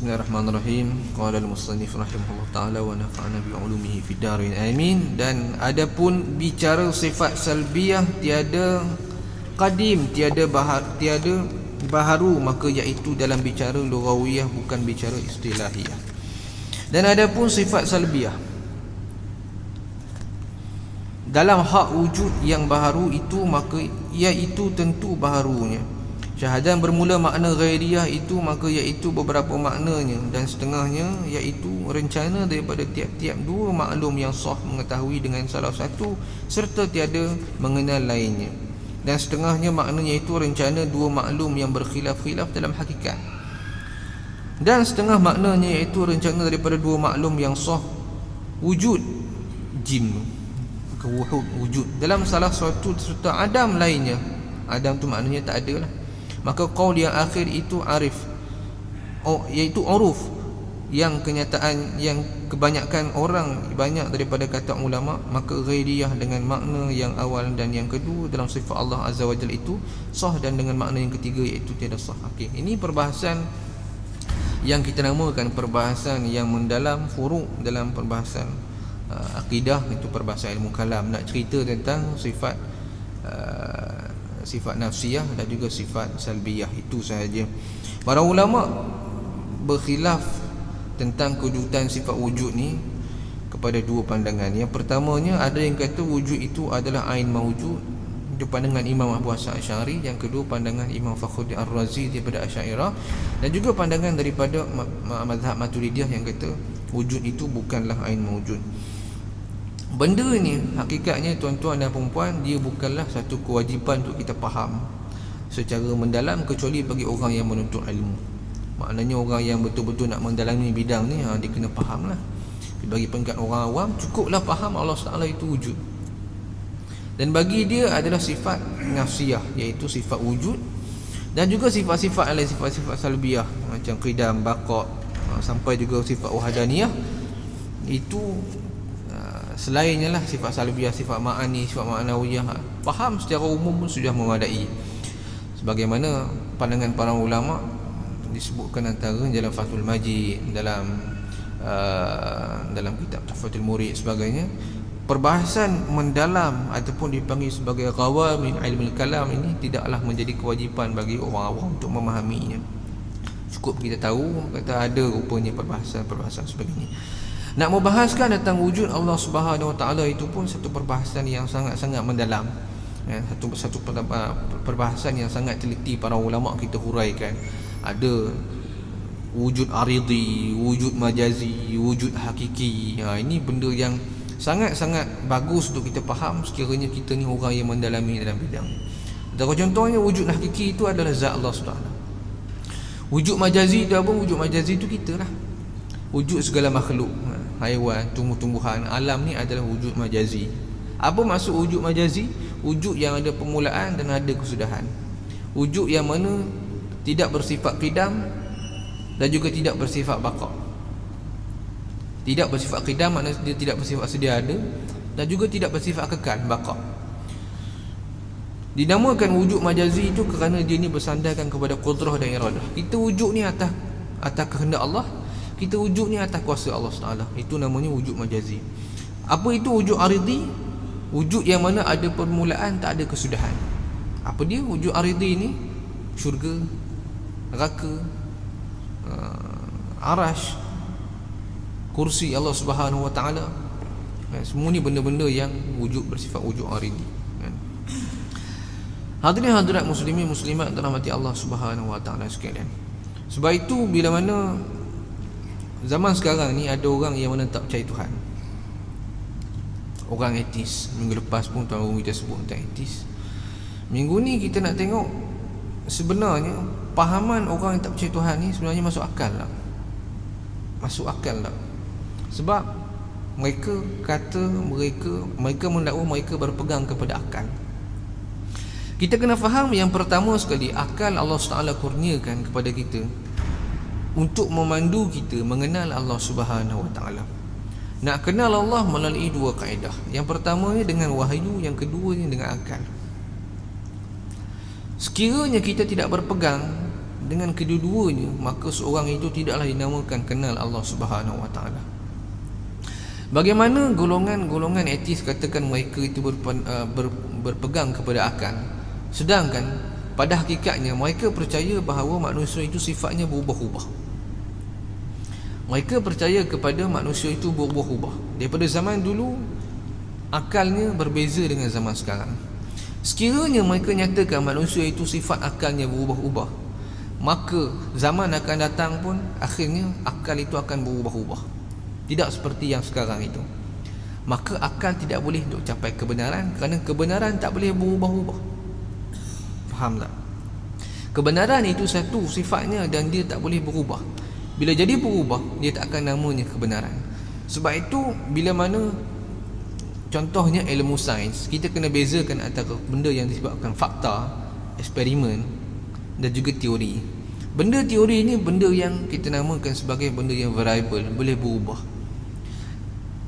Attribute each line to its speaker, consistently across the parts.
Speaker 1: Bismillahirrahmanirrahim. Qala al-musannif rahimahullah ta'ala wa nafa'ana bi'ulumihi fid darin amin. Dan adapun bicara sifat salbiyah, tiada qadim, tiada baharu, maka iaitu dalam bicara lughawiyah, bukan bicara istilahiyah. Dan adapun sifat salbiyah dalam hak wujud yang baharu itu, maka iaitu tentu baharunya. Syahadah bermula makna ghairiyah itu, maka iaitu beberapa maknanya, dan setengahnya iaitu rencana daripada tiap-tiap dua maklum yang sah mengetahui dengan salah satu serta tiada mengenal lainnya, dan setengahnya maknanya itu rencana dua maklum yang berkhilaf-khilaf dalam hakikat, dan setengah maknanya iaitu rencana daripada dua maklum yang sah wujud jim wujud dalam salah satu serta adam lainnya. Adam tu maknanya tak ada lah. Maka qaul yang akhir itu arif, iaitu uruf, yang kenyataan yang kebanyakan orang, banyak daripada kata ulama. Maka ghairiyah dengan makna yang awal dan yang kedua dalam sifat Allah Azza wa Jalla itu sah, dan dengan makna yang ketiga iaitu tiada sah. Okey, ini perbahasan yang kita namakan perbahasan yang mendalam, furu' dalam perbahasan akidah, itu perbahasan ilmu kalam. Nak cerita tentang sifat sifat nafsiyah dan juga sifat salbiyah, itu sahaja. Para ulama berkhilaf tentang kewujudan sifat wujud ni kepada dua pandangan. Yang pertamanya, ada yang kata wujud itu adalah ain mawjud, itu pandangan Imam Abu Hasan Asy'ari. Yang kedua pandangan Imam Fakhruddin Ar-Razi daripada Asy'ariyah, dan juga pandangan daripada mazhab Maturidiyah yang kata wujud itu bukanlah ain mawjud. Benda ni hakikatnya, tuan-tuan dan perempuan, dia bukanlah satu kewajipan untuk kita faham secara mendalam, kecuali bagi orang yang menuntut ilmu. Maknanya orang yang betul-betul nak mendalami bidang ni, dia kena faham lah. Bagi peringkat orang awam, cukuplah faham Allah Taala itu wujud, dan bagi dia adalah sifat nafsiyah, iaitu sifat wujud, dan juga sifat-sifat lain, sifat-sifat salbiyah macam qidam, baqa, sampai juga sifat wahdaniyah. Itu selainnya lah sifat salbiyah, sifat ma'ani, sifat ma'nawiyah, faham secara umum pun sudah memadai. Sebagaimana pandangan para ulama disebutkan antara dalam Fathul Majid, dalam kitab Tuhfatul Murid sebagainya. Perbahasan mendalam ataupun dipanggil sebagai qawamin ilmu kalam ini tidaklah menjadi kewajipan bagi orang awam untuk memahaminya. Cukup kita tahu kata ada rupanya perbahasan sebagainya. Nak membahaskan tentang wujud Allah Subhanahu Wa Taala itu pun satu perbahasan yang sangat-sangat mendalam, satu perbahasan yang sangat teliti para ulama kita huraikan. Ada wujud aridi, wujud majazi, wujud hakiki. Ini benda yang sangat-sangat bagus untuk kita faham sekiranya kita ni orang yang mendalami dalam bidang. Contohnya wujud hakiki itu adalah zat Allah Subhanahu. Wujud majazi itu apa? Wujud majazi itu kita lah. Wujud segala makhluk, haiwan, tumbuh-tumbuhan, alam ni adalah wujud majazi. Apa maksud wujud majazi? Wujud yang ada permulaan dan ada kesudahan. Wujud yang mana tidak bersifat qidam dan juga tidak bersifat baqa. Tidak bersifat qidam maknanya dia tidak bersifat sedia ada, dan juga tidak bersifat kekal, baqa. Dinamakan wujud majazi itu kerana dia ni bersandarkan kepada qudrah dan iradah. Kita wujud ni atas kehendak Allah, kita wujud ni atas kuasa Allah Taala. Itu namanya wujud majazi. Apa itu wujud aridi? Wujud yang mana ada permulaan, tak ada kesudahan. Apa dia wujud aridi ni? Syurga, neraka, arash, kursi Allah Subhanahu Wa Taala. Semua ni benda-benda yang wujud bersifat wujud aridi. Hadirin hadirat muslimin muslimat dirahmati Allah Subhanahu Wa Taala sekalian. Sebab itu bila mana zaman sekarang ni ada orang yang mana tak percaya Tuhan, orang etis. Minggu lepas pun Tuan Guru kita sebut tentang etis. Minggu ni kita nak tengok sebenarnya pahaman orang yang tak percaya Tuhan ni sebenarnya masuk akal tak? Masuk akal tak? Sebab mereka kata mereka mendakwa mereka berpegang kepada akal. Kita kena faham yang pertama sekali, akal Allah Taala kurniakan kepada kita untuk memandu kita mengenal Allah Subhanahu Wa Taala. Nak kenal Allah melalui dua kaedah. Yang pertamanya dengan wahyu, yang keduanya dengan akal. Sekiranya kita tidak berpegang dengan kedua-duanya, maka seorang itu tidaklah dinamakan kenal Allah Subhanahu Wa Taala. Bagaimana golongan-golongan etis katakan mereka itu berpegang kepada akal, sedangkan pada hakikatnya mereka percaya bahawa manusia itu sifatnya berubah-ubah. Mereka percaya kepada manusia itu berubah-ubah. Daripada zaman dulu, akalnya berbeza dengan zaman sekarang. Sekiranya mereka nyatakan manusia itu sifat akalnya berubah-ubah, maka zaman akan datang pun akhirnya akal itu akan berubah-ubah, tidak seperti yang sekarang itu. Maka akal tidak boleh untuk capai kebenaran, kerana kebenaran tak boleh berubah-ubah. Faham tak? Kebenaran itu satu sifatnya dan dia tak boleh berubah. Bila jadi berubah, dia tak akan namanya kebenaran. Sebab itu bila mana contohnya ilmu sains, kita kena bezakan antara benda yang disebabkan fakta, eksperimen dan juga teori. Benda teori ni benda yang kita namakan sebagai benda yang variable, boleh berubah.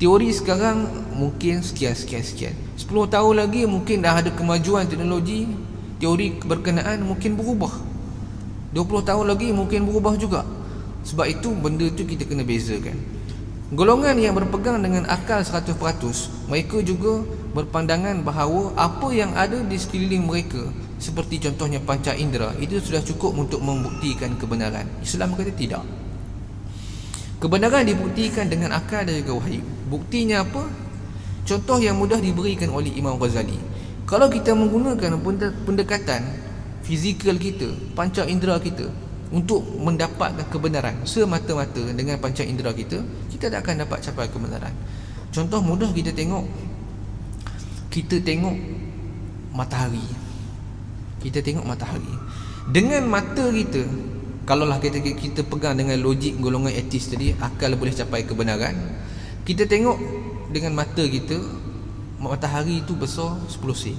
Speaker 1: Teori sekarang mungkin sekian 10 tahun lagi mungkin dah ada kemajuan teknologi, teori berkenaan mungkin berubah. 20 tahun lagi mungkin berubah juga. Sebab itu benda tu kita kena bezakan. Golongan yang berpegang dengan akal 100%, mereka juga berpandangan bahawa apa yang ada di sekeliling mereka, seperti contohnya panca indera, itu sudah cukup untuk membuktikan kebenaran. Islam kata tidak. Kebenaran dibuktikan dengan akal dan juga wahyu. Buktinya apa? Contoh yang mudah diberikan oleh Imam Ghazali. Kalau kita menggunakan pendekatan fizikal kita, panca indera kita, untuk mendapatkan kebenaran semata-mata dengan panca indera kita, kita tak akan dapat capai kebenaran. Contoh mudah, kita tengok matahari. Kita tengok matahari dengan mata kita. Kalaulah kita pegang dengan logik golongan etis tadi, akal boleh capai kebenaran. Kita tengok dengan mata kita, matahari itu besar 10 sen.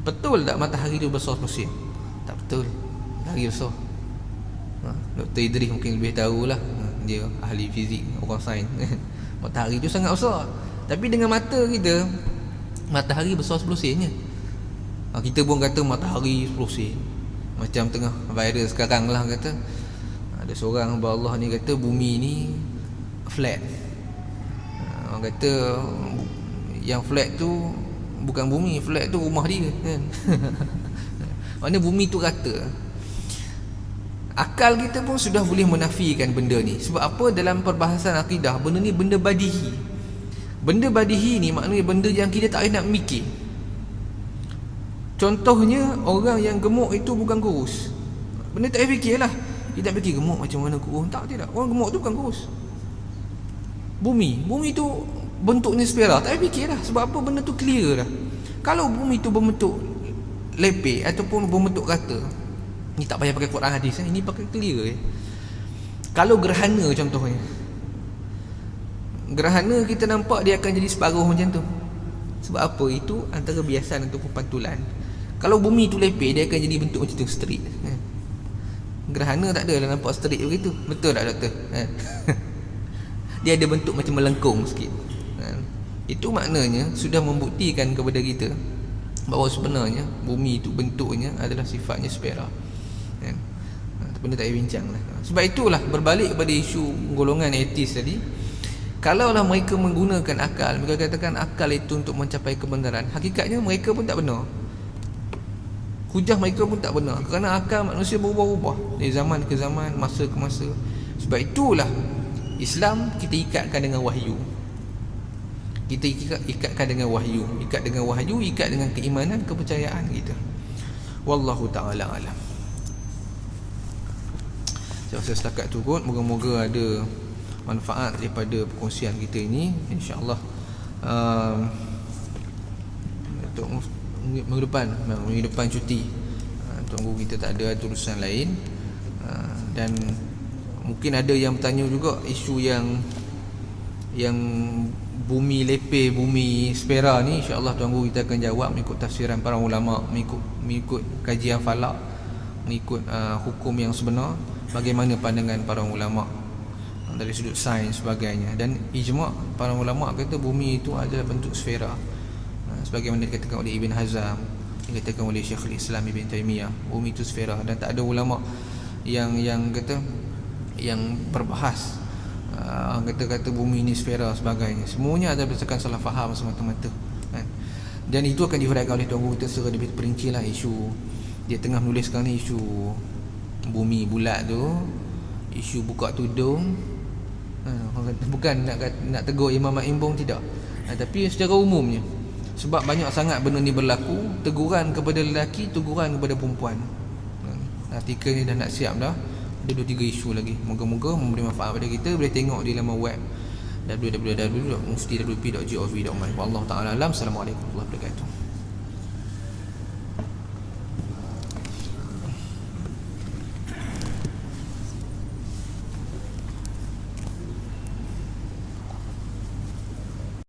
Speaker 1: Betul tak matahari itu besar 10 sen? Tak betul, lagi besar. Dr. Idris mungkin lebih tahulah, dia ahli fizik, orang sains. Matahari itu sangat besar. Tapi dengan mata kita, matahari besar 10 sen je. Kita pun kata matahari 10 sen. Macam tengah viral sekarang lah, kata ada seorang hamba Allah ni kata bumi ni flat. Orang kata yang flat tu bukan bumi, flat tu rumah dia kan. Mana bumi tu rata. Akal kita pun sudah boleh menafikan benda ni. Sebab apa? Dalam perbahasan akidah, benda ni benda badihi. Benda badihi ni maknanya benda yang kita tak boleh nak mikir. Contohnya, orang yang gemuk itu bukan kurus. Benda tak boleh fikir lah. Kita tak fikir gemuk macam mana kurus. Tak, tidak. Orang gemuk tu bukan kurus. Bumi tu bentuknya spira. Tak boleh fikir lah. Sebab apa? Benda tu clear lah. Kalau bumi tu berbentuk lepek ataupun berbentuk rata, ni tak payah pakai Quran hadis, ini pakai clear. Kalau gerhana contohnya, gerhana kita nampak dia akan jadi separuh macam tu. Sebab apa? Itu antara biasan ataupun pantulan. Kalau bumi tu lepek, dia akan jadi bentuk macam tu, straight. Gerhana tak ada lah nampak straight begitu. Betul tak doktor? Dia ada bentuk macam melengkung sikit. Itu maknanya sudah membuktikan kepada kita bahawa sebenarnya bumi itu bentuknya adalah sifatnya spira. Benda tak payah bincang lah. Sebab itulah, berbalik kepada isu golongan etis tadi, kalaulah mereka menggunakan akal, mereka katakan akal itu untuk mencapai kebenaran, hakikatnya mereka pun tak benar. Hujah mereka pun tak benar, kerana akal manusia berubah-ubah dari zaman ke zaman, masa ke masa. Sebab itulah Islam kita ikatkan dengan wahyu. Kita ikatkan dengan wahyu, ikat dengan keimanan, kepercayaan kita. Wallahu ta'ala alam. Saya setakat tu kot. Moga-moga ada manfaat daripada perkongsian kita ini, insya-Allah. Untuk minggu depan cuti, tunggu, kita tak ada urusan lain. Dan mungkin ada yang bertanya juga isu yang bumi lepeh, bumi spera ni, insya-Allah tunggu kita akan jawab mengikut tafsiran para ulama, mengikut kajian falak, mengikut hukum yang sebenar, bagaimana pandangan para ulama dari sudut sains sebagainya. Dan ijma' para ulama kata bumi itu adalah bentuk sfera, sebagaimana dikatakan oleh Ibn Hazm, dikatakan oleh Syekhul Islam Ibn Taymiyah, bumi itu sfera, dan tak ada ulama yang kata yang berbahas kata bumi ini sfera sebagainya. Semuanya ada berdasarkan salah faham semata-mata kan. Dan itu akan dihuraikan oleh Tuan Guru kita secara lebih perinci lah. Isu dia tengah menuliskan ni, isu bumi bulat tu, isu buka tudung. Bukan nak tegur Imam Ma'in pun tidak, tapi secara umumnya, sebab banyak sangat benda ni berlaku, teguran kepada lelaki, teguran kepada perempuan. Artikel ni dah nak siap dah, ada 2-3 isu lagi. Moga-moga memberi manfaat pada kita. Boleh tengok di laman web www.mufti.wp.gov.my. Wallahu ta'ala alam. Assalamualaikum warahmatullahi wabarakatuh.